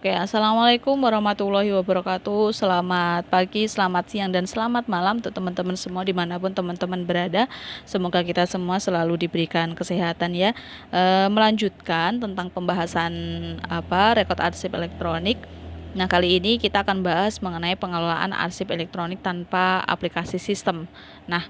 Oke, assalamualaikum warahmatullahi wabarakatuh. Selamat pagi, selamat siang, dan selamat malam untuk teman-teman semua dimanapun teman-teman berada. Semoga kita semua selalu diberikan kesehatan ya. Melanjutkan tentang pembahasan rekod arsip elektronik. Nah, kali ini kita akan bahas mengenai pengelolaan arsip elektronik tanpa aplikasi sistem. Nah,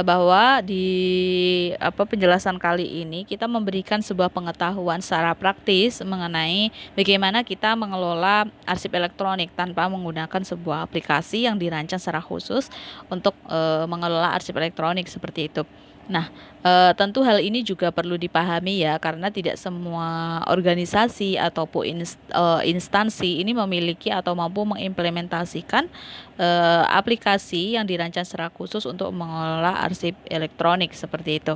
bahwa di penjelasan kali ini kita memberikan sebuah pengetahuan secara praktis mengenai bagaimana kita mengelola arsip elektronik tanpa menggunakan sebuah aplikasi yang dirancang secara khusus untuk mengelola arsip elektronik seperti itu. Nah, tentu hal ini juga perlu dipahami ya, karena tidak semua organisasi ataupun instansi ini memiliki atau mampu mengimplementasikan aplikasi yang dirancang secara khusus untuk mengelola arsip elektronik seperti itu.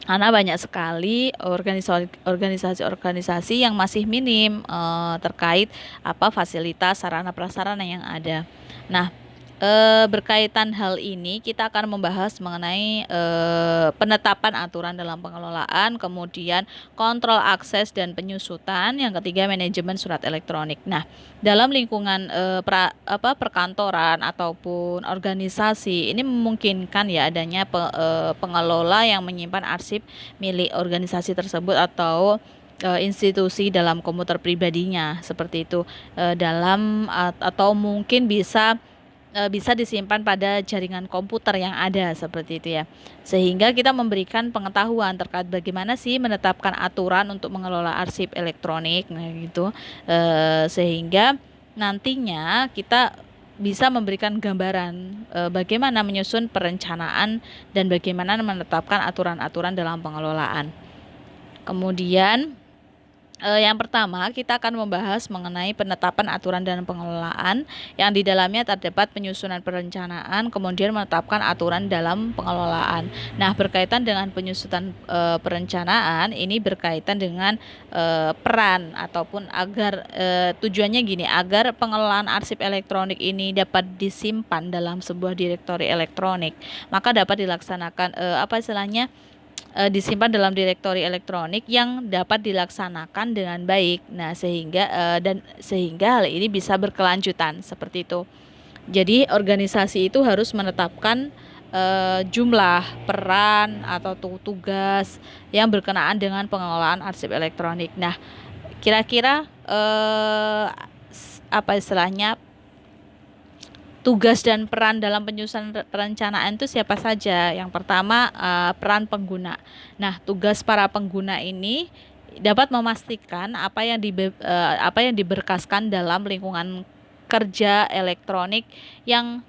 Karena banyak sekali organisasi-organisasi yang masih minim terkait fasilitas sarana prasarana yang ada. Nah, berkaitan hal ini kita akan membahas mengenai penetapan aturan dalam pengelolaan, kemudian kontrol akses dan penyusutan, yang ketiga manajemen surat elektronik. Nah, dalam lingkungan perkantoran ataupun organisasi ini memungkinkan ya adanya pengelola yang menyimpan arsip milik organisasi tersebut atau institusi dalam komputer pribadinya seperti itu, atau mungkin bisa disimpan pada jaringan komputer yang ada seperti itu ya. Sehingga kita memberikan pengetahuan terkait bagaimana sih menetapkan aturan untuk mengelola arsip elektronik, nah gitu. Sehingga nantinya kita bisa memberikan gambaran bagaimana menyusun perencanaan dan bagaimana menetapkan aturan-aturan dalam pengelolaan. Kemudian yang pertama, kita akan membahas mengenai penetapan aturan dan pengelolaan, yang di dalamnya terdapat penyusunan perencanaan, kemudian menetapkan aturan dalam pengelolaan. Nah, berkaitan dengan penyusunan perencanaan, ini berkaitan dengan peran ataupun agar tujuannya gini, agar pengelolaan arsip elektronik ini dapat disimpan dalam sebuah direktori elektronik, maka dapat dilaksanakan disimpan dalam direktori elektronik yang dapat dilaksanakan dengan baik. Nah, sehingga hal ini bisa berkelanjutan seperti itu. Jadi organisasi itu harus menetapkan jumlah peran atau tugas yang berkenaan dengan pengelolaan arsip elektronik. Nah, kira-kira tugas dan peran dalam penyusunan perencanaan itu siapa saja? Yang pertama, peran pengguna. Nah, tugas para pengguna ini dapat memastikan apa yang diberkaskan dalam lingkungan kerja elektronik, yang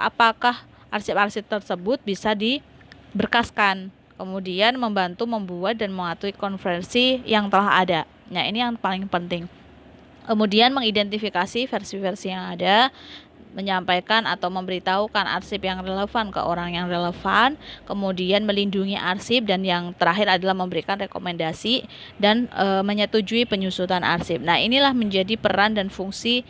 apakah arsip-arsip tersebut bisa diberkaskan. Kemudian membantu membuat dan mematuhi konversi yang telah ada. Nah, ini yang paling penting. Kemudian mengidentifikasi versi-versi yang ada, menyampaikan atau memberitahukan arsip yang relevan ke orang yang relevan, kemudian melindungi arsip, dan yang terakhir adalah memberikan rekomendasi dan menyetujui penyusutan arsip. Nah, inilah menjadi peran dan fungsi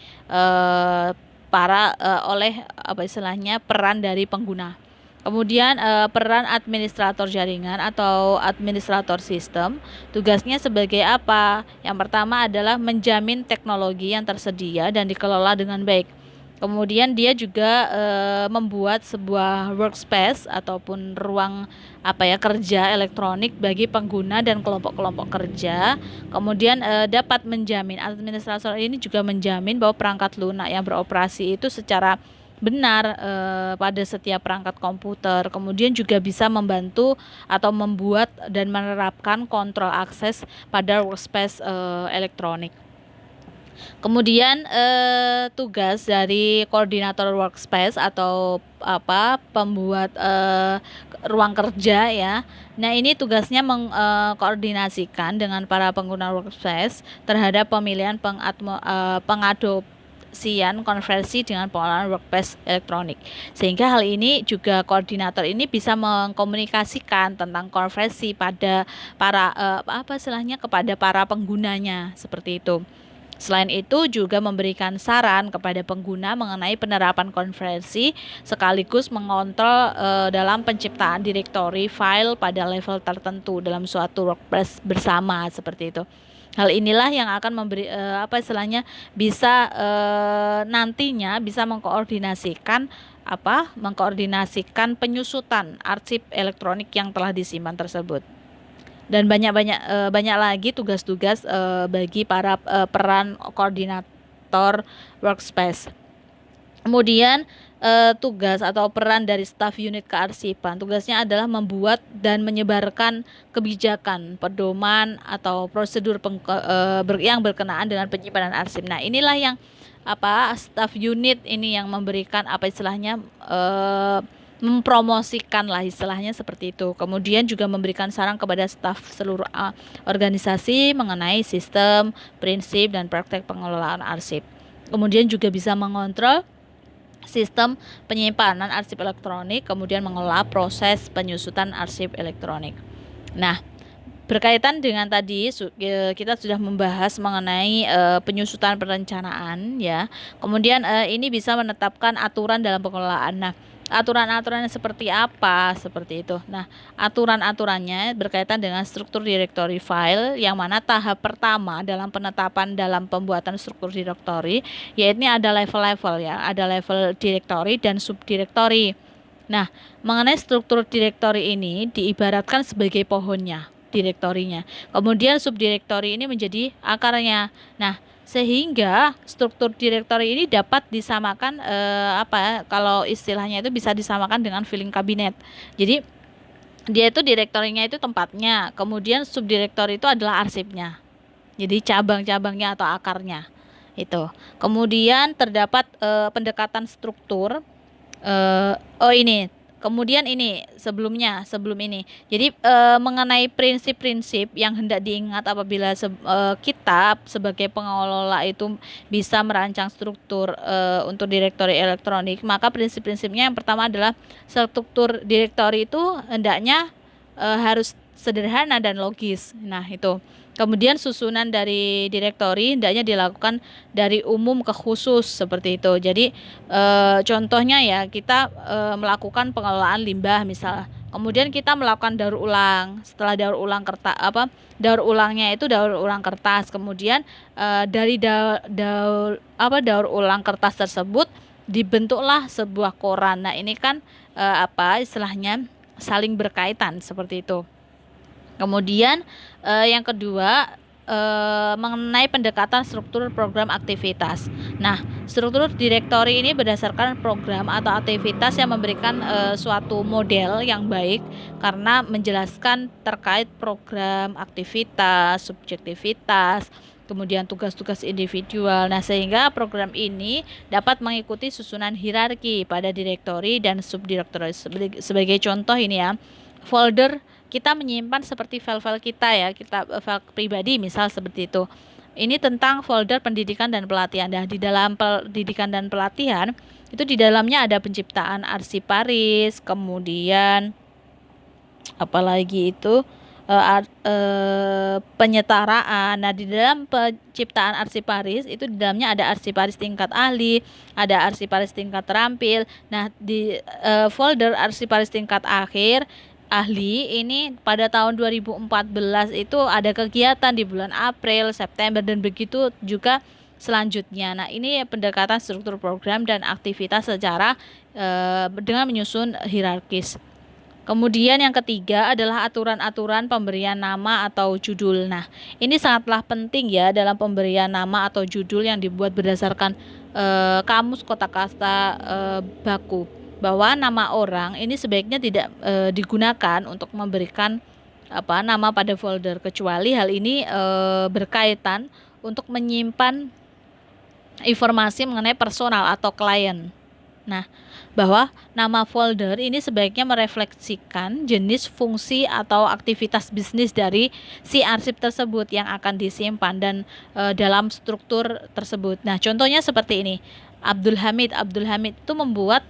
peran dari pengguna. Kemudian peran administrator jaringan atau administrator sistem, tugasnya sebagai apa? Yang pertama adalah menjamin teknologi yang tersedia dan dikelola dengan baik. Kemudian dia juga membuat sebuah workspace ataupun ruang kerja elektronik bagi pengguna dan kelompok-kelompok kerja. Kemudian dapat menjamin, administrator ini juga menjamin bahwa perangkat lunak yang beroperasi itu secara benar pada setiap perangkat komputer. Kemudian juga bisa membantu atau membuat dan menerapkan kontrol akses pada workspace elektronik. Kemudian tugas dari koordinator workspace atau pembuat ruang kerja ya. Nah, ini tugasnya mengkoordinasikan dengan para pengguna workspace terhadap pemilihan pengadopsian konversi dengan pengelolaan workspace elektronik. Sehingga hal ini juga koordinator ini bisa mengkomunikasikan tentang konversi pada kepada para penggunanya seperti itu. Selain itu juga memberikan saran kepada pengguna mengenai penerapan konversi, sekaligus mengontrol dalam penciptaan direktori file pada level tertentu dalam suatu workspace bersama seperti itu. Hal inilah yang akan memberi bisa nantinya bisa mengkoordinasikan penyusutan arsip elektronik yang telah disimpan tersebut. Dan banyak lagi tugas-tugas bagi para peran koordinator workspace. Kemudian tugas atau peran dari staf unit kearsipan, tugasnya adalah membuat dan menyebarkan kebijakan, pedoman atau prosedur yang berkenaan dengan penyimpanan arsip. Nah, inilah yang staf unit ini yang memberikan mempromosikan lah istilahnya seperti itu. Kemudian juga memberikan saran kepada staf seluruh organisasi mengenai sistem, prinsip dan praktek pengelolaan arsip. Kemudian juga bisa mengontrol sistem penyimpanan arsip elektronik, kemudian mengelola proses penyusutan arsip elektronik. Nah, berkaitan dengan tadi kita sudah membahas mengenai penyusutan perencanaan ya. Kemudian ini bisa menetapkan aturan dalam pengelolaan. Nah, aturan-aturannya seperti apa? Seperti itu. Nah, aturan-aturannya berkaitan dengan struktur directory file, yang mana tahap pertama dalam penetapan dalam pembuatan struktur directory, yaitu ada level-level ya, ada level directory dan subdirectory. Nah, mengenai struktur directory ini diibaratkan sebagai pohonnya, direktorinya. Kemudian subdirectory ini menjadi akarnya. Nah, sehingga struktur directory ini dapat disamakan kalau istilahnya itu bisa disamakan dengan filing cabinet. Jadi dia itu direktorinya itu tempatnya, kemudian subdirectory itu adalah arsipnya. Jadi cabang-cabangnya atau akarnya itu. Kemudian terdapat pendekatan struktur. Kemudian ini sebelum ini. Jadi mengenai prinsip-prinsip yang hendak diingat apabila kita sebagai pengelola itu bisa merancang struktur untuk direktori elektronik, maka prinsip-prinsipnya yang pertama adalah struktur direktori itu hendaknya harus sederhana dan logis. Nah, itu. Kemudian susunan dari direktori hendaknya dilakukan dari umum ke khusus seperti itu. Jadi contohnya ya, kita melakukan pengelolaan limbah misal. Kemudian kita melakukan daur ulang. Setelah daur ulang daur ulangnya itu daur ulang kertas. Kemudian dari daur ulang kertas tersebut dibentuklah sebuah koran. Nah, ini kan istilahnya saling berkaitan seperti itu. Kemudian yang kedua mengenai pendekatan struktur program aktivitas. Nah, struktur direktori ini berdasarkan program atau aktivitas yang memberikan suatu model yang baik karena menjelaskan terkait program, aktivitas, subjektivitas, kemudian tugas-tugas individual. Nah, sehingga program ini dapat mengikuti susunan hierarki pada direktori dan subdirektori. Sebagai contoh ini ya, folder kita menyimpan seperti file-file kita ya, file pribadi misal seperti itu. Ini tentang folder pendidikan dan pelatihan. Nah, di dalam pendidikan dan pelatihan itu di dalamnya ada penciptaan arsiparis, kemudian apalagi itu penyetaraan. Nah, di dalam penciptaan arsiparis itu di dalamnya ada arsiparis tingkat ahli, ada arsiparis tingkat terampil. Nah, di folder arsiparis tingkat ahli ini pada tahun 2014 itu ada kegiatan di bulan April, September dan begitu juga selanjutnya. Nah, ini pendekatan struktur program dan aktivitas secara dengan menyusun hierarkis. Kemudian yang ketiga adalah aturan-aturan pemberian nama atau judul. Nah, ini sangatlah penting ya dalam pemberian nama atau judul yang dibuat berdasarkan kamus kotakata baku, bahwa nama orang ini sebaiknya tidak digunakan untuk memberikan nama pada folder, kecuali hal ini berkaitan untuk menyimpan informasi mengenai personal atau klien. Nah, bahwa nama folder ini sebaiknya merefleksikan jenis, fungsi atau aktivitas bisnis dari si arsip tersebut yang akan disimpan dan dalam struktur tersebut. Nah, contohnya seperti ini. Abdul Hamid itu membuat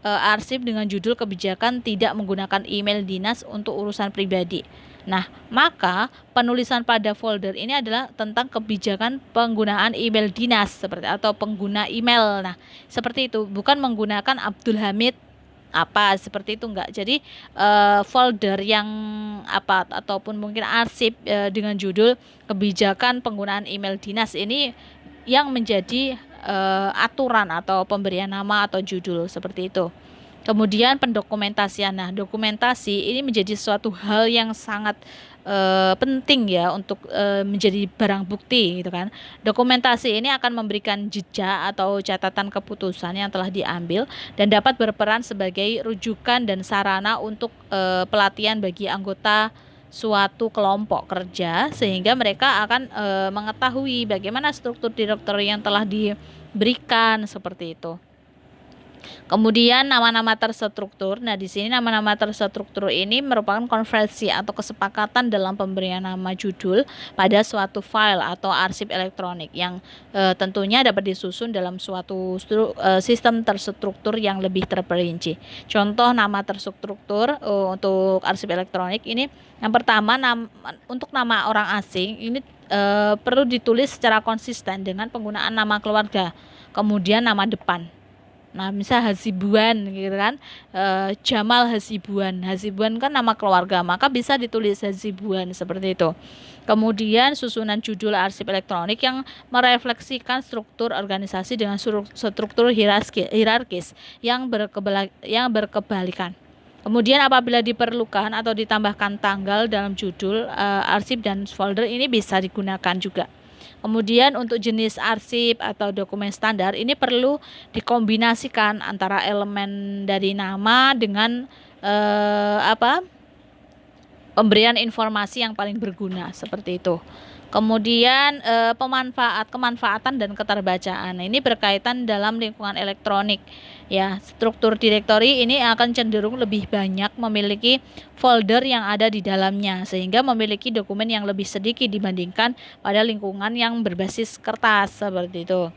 arsip dengan judul kebijakan tidak menggunakan email dinas untuk urusan pribadi. Nah, maka penulisan pada folder ini adalah tentang kebijakan penggunaan email dinas seperti atau pengguna email. Nah, seperti itu, bukan menggunakan Abdul Hamid apa seperti itu enggak. Jadi folder yang apa ataupun mungkin arsip dengan judul kebijakan penggunaan email dinas ini yang menjadi aturan atau pemberian nama atau judul seperti itu. Kemudian pendokumentasian. Nah, dokumentasi ini menjadi suatu hal yang sangat penting ya untuk menjadi barang bukti gitu kan. Dokumentasi ini akan memberikan jejak atau catatan keputusan yang telah diambil dan dapat berperan sebagai rujukan dan sarana untuk pelatihan bagi anggota suatu kelompok kerja sehingga mereka akan mengetahui bagaimana struktur direktori yang telah diberikan seperti itu. Kemudian nama-nama terstruktur. Nah, di sini nama-nama terstruktur ini merupakan konversi atau kesepakatan dalam pemberian nama judul pada suatu file atau arsip elektronik yang tentunya dapat disusun dalam suatu sistem terstruktur yang lebih terperinci. Contoh nama terstruktur untuk arsip elektronik ini yang pertama untuk nama orang asing ini perlu ditulis secara konsisten dengan penggunaan nama keluarga, kemudian nama depan. Nah, misal Hasibuan gitu kan, Jamal Hasibuan. Hasibuan kan nama keluarga, maka bisa ditulis Hasibuan seperti itu. Kemudian susunan judul arsip elektronik yang merefleksikan struktur organisasi dengan struktur hierarkis yang berkebalikan. Kemudian apabila diperlukan atau ditambahkan tanggal dalam judul arsip dan folder ini bisa digunakan juga. Kemudian untuk jenis arsip atau dokumen standar ini perlu dikombinasikan antara elemen dari nama dengan pemberian informasi yang paling berguna seperti itu. Kemudian kemanfaatan dan keterbacaan. Ini berkaitan dalam lingkungan elektronik. Ya, struktur direktori ini akan cenderung lebih banyak memiliki folder yang ada di dalamnya sehingga memiliki dokumen yang lebih sedikit dibandingkan pada lingkungan yang berbasis kertas seperti itu.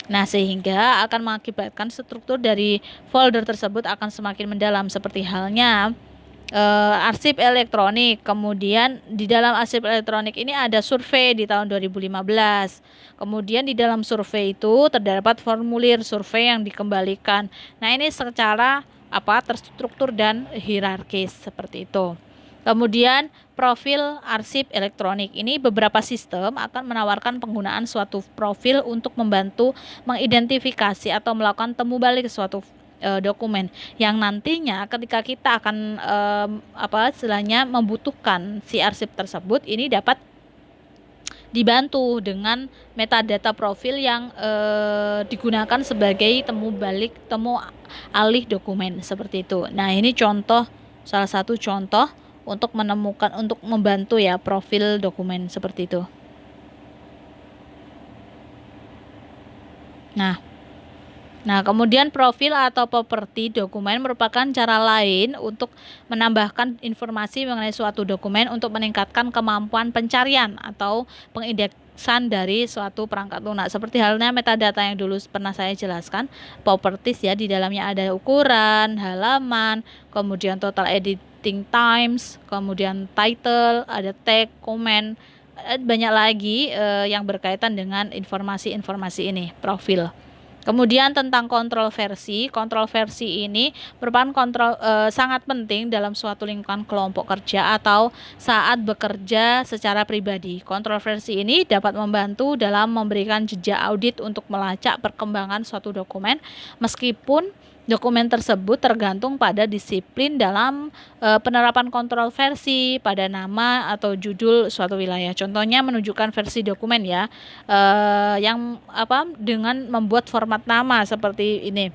Nah, sehingga akan mengakibatkan struktur dari folder tersebut akan semakin mendalam seperti halnya arsip elektronik. Kemudian di dalam arsip elektronik ini ada survei di tahun 2015. Kemudian di dalam survei itu terdapat formulir survei yang dikembalikan. Nah, ini secara terstruktur dan hierarkis seperti itu. Kemudian profil arsip elektronik ini beberapa sistem akan menawarkan penggunaan suatu profil untuk membantu mengidentifikasi atau melakukan temu balik suatu dokumen yang nantinya ketika kita akan istilahnya membutuhkan si arsip tersebut ini dapat dibantu dengan metadata profil yang digunakan sebagai temu alih dokumen seperti itu. Nah, ini salah satu contoh untuk membantu ya profil dokumen seperti itu. Nah, kemudian profil atau properti dokumen merupakan cara lain untuk menambahkan informasi mengenai suatu dokumen untuk meningkatkan kemampuan pencarian atau pengindeksan dari suatu perangkat lunak. Seperti halnya metadata yang dulu pernah saya jelaskan, properties ya, di dalamnya ada ukuran, halaman, kemudian total editing times, kemudian title, ada tag, comment, banyak lagi yang berkaitan dengan informasi-informasi ini, profil. Kemudian tentang kontrol versi ini merupakan sangat penting dalam suatu lingkungan kelompok kerja atau saat bekerja secara pribadi. Kontrol versi ini dapat membantu dalam memberikan jejak audit untuk melacak perkembangan suatu dokumen meskipun dokumen tersebut tergantung pada disiplin dalam penerapan kontrol versi pada nama atau judul suatu wilayah. Contohnya menunjukkan versi dokumen ya, yang dengan membuat format nama seperti ini,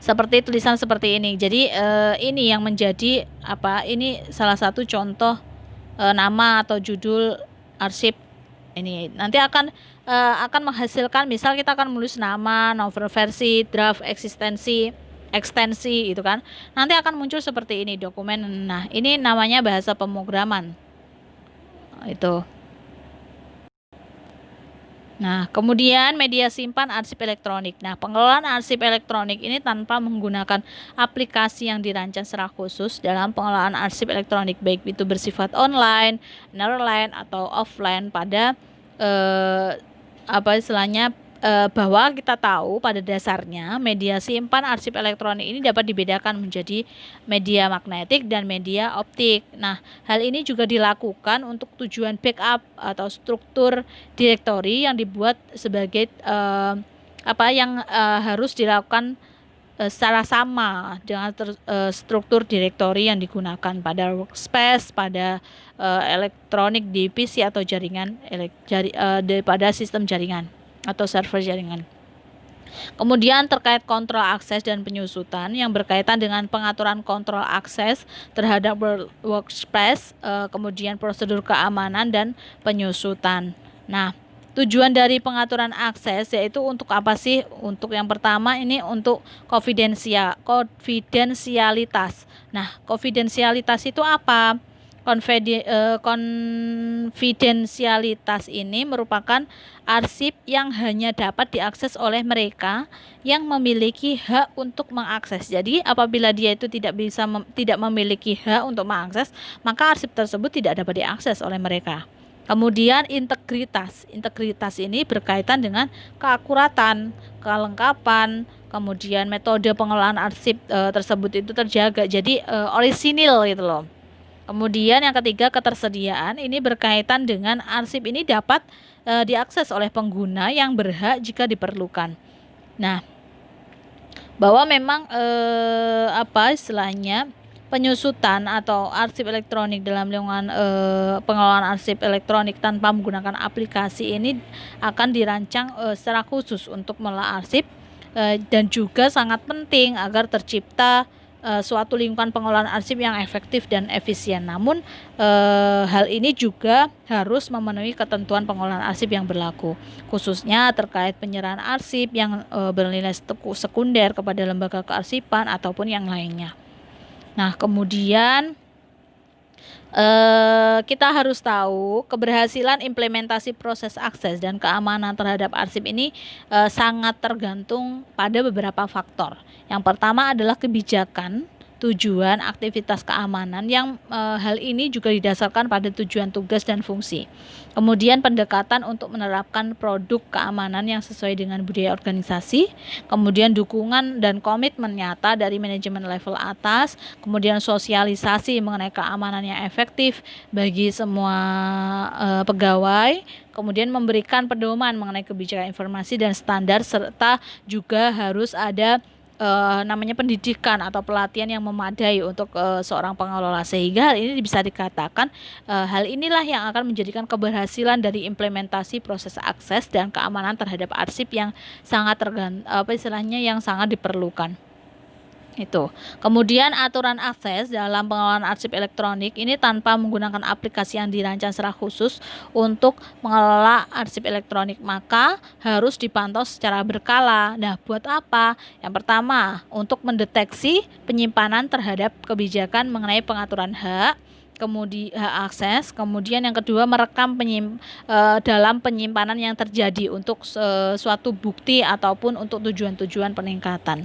seperti tulisan seperti ini. Jadi ini yang menjadi ini salah satu contoh nama atau judul arsip ini. Nanti akan menghasilkan, misal kita akan menulis nama, novel versi, draft, ekstensi itu kan. Nanti akan muncul seperti ini dokumen. Nah, ini namanya bahasa pemrograman. Itu. Nah, kemudian media simpan arsip elektronik. Nah, pengelolaan arsip elektronik ini tanpa menggunakan aplikasi yang dirancang secara khusus dalam pengelolaan arsip elektronik, baik itu bersifat online, nearline atau offline pada istilahnya bahwa kita tahu pada dasarnya media simpan arsip elektronik ini dapat dibedakan menjadi media magnetik dan media optik. Nah, hal ini juga dilakukan untuk tujuan backup atau struktur direktori yang dibuat sebagai harus dilakukan secara sama dengan struktur direktori yang digunakan pada workspace, pada elektronik di PC atau jaringan pada sistem jaringan atau server jaringan. Kemudian terkait kontrol akses dan penyusutan yang berkaitan dengan pengaturan kontrol akses terhadap workspace, kemudian prosedur keamanan dan penyusutan. Nah, tujuan dari pengaturan akses yaitu untuk apa sih? Untuk yang pertama ini untuk konfidensialitas. Nah, konfidensialitas itu apa? Konfidensialitas ini merupakan arsip yang hanya dapat diakses oleh mereka yang memiliki hak untuk mengakses. Jadi, apabila dia itu tidak memiliki hak untuk mengakses, maka arsip tersebut tidak dapat diakses oleh mereka. Kemudian integritas. Integritas ini berkaitan dengan keakuratan, kelengkapan, kemudian metode pengelolaan arsip tersebut itu terjaga. Jadi orisinil gitu loh. Kemudian yang ketiga, ketersediaan. Ini berkaitan dengan arsip ini dapat diakses oleh pengguna yang berhak jika diperlukan. Nah, bahwa memang istilahnya penyusutan atau arsip elektronik dalam lingkungan pengelolaan arsip elektronik tanpa menggunakan aplikasi ini akan dirancang secara khusus untuk mengelola arsip dan juga sangat penting agar tercipta suatu lingkungan pengelolaan arsip yang efektif dan efisien. Namun hal ini juga harus memenuhi ketentuan pengelolaan arsip yang berlaku, khususnya terkait penyerahan arsip yang bernilai sekunder kepada lembaga kearsipan ataupun yang lainnya. Nah, kemudian kita harus tahu keberhasilan implementasi proses akses dan keamanan terhadap arsip ini sangat tergantung pada beberapa faktor. Yang pertama adalah kebijakan, tujuan, aktivitas keamanan yang hal ini juga didasarkan pada tujuan tugas dan fungsi. Kemudian pendekatan untuk menerapkan produk keamanan yang sesuai dengan budaya organisasi, kemudian dukungan dan komitmen nyata dari manajemen level atas, kemudian sosialisasi mengenai keamanan yang efektif bagi semua pegawai, kemudian memberikan pedoman mengenai kebijakan informasi dan standar, serta juga harus ada namanya pendidikan atau pelatihan yang memadai untuk seorang pengelola, sehingga hal ini bisa dikatakan hal inilah yang akan menjadikan keberhasilan dari implementasi proses akses dan keamanan terhadap arsip yang sangat yang sangat diperlukan. Itu. Kemudian aturan akses dalam pengelolaan arsip elektronik ini tanpa menggunakan aplikasi yang dirancang secara khusus untuk mengelola arsip elektronik, maka harus dipantau secara berkala. Nah, buat apa? Yang pertama, untuk mendeteksi penyimpanan terhadap kebijakan mengenai pengaturan hak, kemudian hak akses, kemudian yang kedua merekam dalam penyimpanan yang terjadi untuk suatu bukti ataupun untuk tujuan-tujuan peningkatan.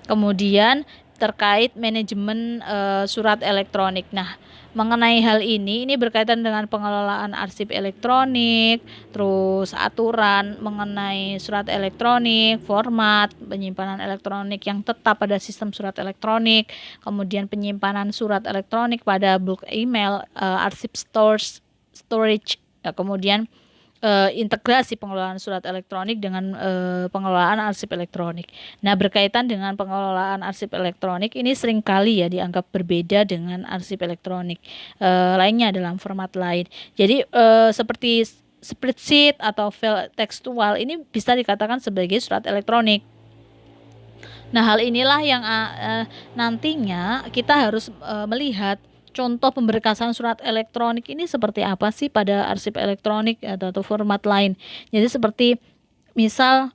Kemudian terkait manajemen surat elektronik. Nah, mengenai hal ini berkaitan dengan pengelolaan arsip elektronik, terus aturan mengenai surat elektronik, format penyimpanan elektronik yang tetap pada sistem surat elektronik, kemudian penyimpanan surat elektronik pada bulk email, arsip storage, kemudian integrasi pengelolaan surat elektronik dengan pengelolaan arsip elektronik. Nah, berkaitan dengan pengelolaan arsip elektronik ini seringkali ya dianggap berbeda dengan arsip elektronik lainnya dalam format lain. Jadi seperti spreadsheet atau file tekstual ini bisa dikatakan sebagai surat elektronik. Nah, hal inilah yang nantinya kita harus melihat contoh pemberkasan surat elektronik ini seperti apa sih pada arsip elektronik atau format lain. Jadi seperti misal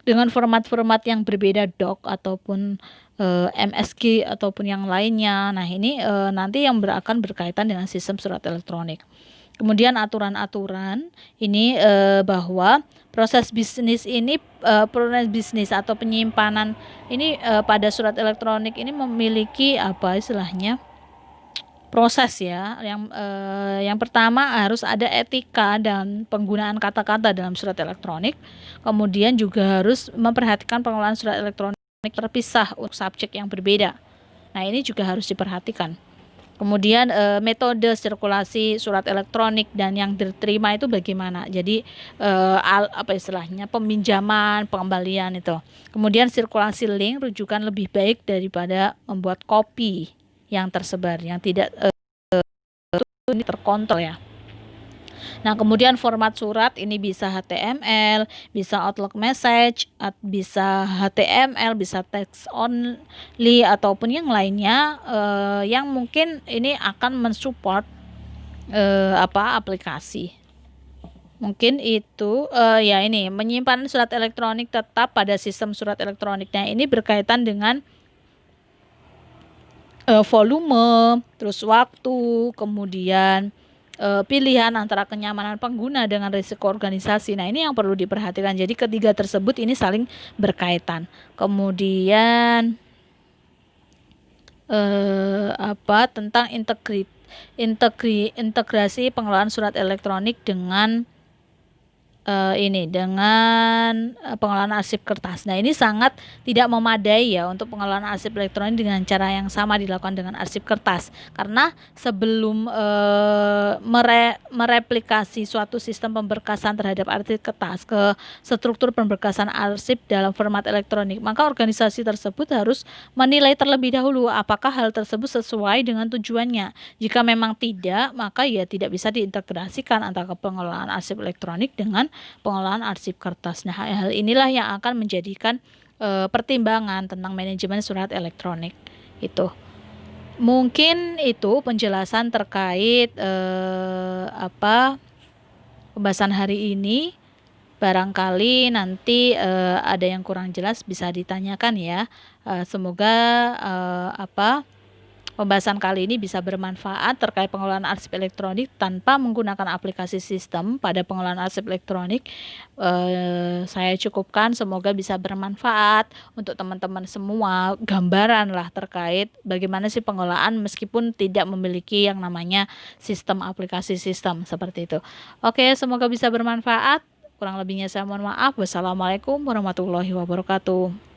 dengan format-format yang berbeda doc ataupun MSG ataupun yang lainnya. Nah, ini nanti yang akan berkaitan dengan sistem surat elektronik. Kemudian aturan-aturan ini bahwa proses bisnis atau penyimpanan ini pada surat elektronik ini memiliki proses ya. Yang pertama harus ada etika dan penggunaan kata-kata dalam surat elektronik. Kemudian juga harus memperhatikan pengelolaan surat elektronik terpisah untuk subjek yang berbeda. Nah, ini juga harus diperhatikan. Kemudian metode sirkulasi surat elektronik dan yang diterima itu bagaimana? Jadi apa istilahnya, peminjaman, pengembalian itu. Kemudian sirkulasi link rujukan lebih baik daripada membuat kopi yang tersebar yang tidak ini terkontrol ya. Nah, kemudian format surat ini bisa HTML, bisa Outlook message, bisa HTML, bisa text only ataupun yang lainnya yang mungkin ini akan mensupport aplikasi. Mungkin itu ya, ini menyimpan surat elektronik tetap pada sistem surat elektronik. Nah, ini berkaitan dengan volume, terus waktu, kemudian pilihan antara kenyamanan pengguna dengan risiko organisasi. Nah, ini yang perlu diperhatikan. Jadi ketiga tersebut ini saling berkaitan. Kemudian tentang integrasi pengelolaan surat elektronik dengan dengan pengelolaan arsip kertas. Nah, ini sangat tidak memadai ya untuk pengelolaan arsip elektronik dengan cara yang sama dilakukan dengan arsip kertas. Karena sebelum mereplikasi suatu sistem pemberkasan terhadap arsip kertas ke struktur pemberkasan arsip dalam format elektronik, maka organisasi tersebut harus menilai terlebih dahulu apakah hal tersebut sesuai dengan tujuannya. Jika memang tidak, maka ya tidak bisa diintegrasikan antara pengelolaan arsip elektronik dengan pengelolaan arsip kertas. Nah, hal inilah yang akan menjadikan pertimbangan tentang manajemen surat elektronik. Itu mungkin itu penjelasan terkait pembahasan hari ini. Barangkali nanti ada yang kurang jelas bisa ditanyakan ya. Semoga pembahasan kali ini bisa bermanfaat terkait pengelolaan arsip elektronik tanpa menggunakan aplikasi sistem pada pengelolaan arsip elektronik. Saya cukupkan, semoga bisa bermanfaat untuk teman-teman semua, gambaran lah terkait bagaimana sih pengelolaan meskipun tidak memiliki yang namanya sistem aplikasi sistem seperti itu. Oke, semoga bisa bermanfaat. Kurang lebihnya saya mohon maaf. Wassalamualaikum warahmatullahi wabarakatuh.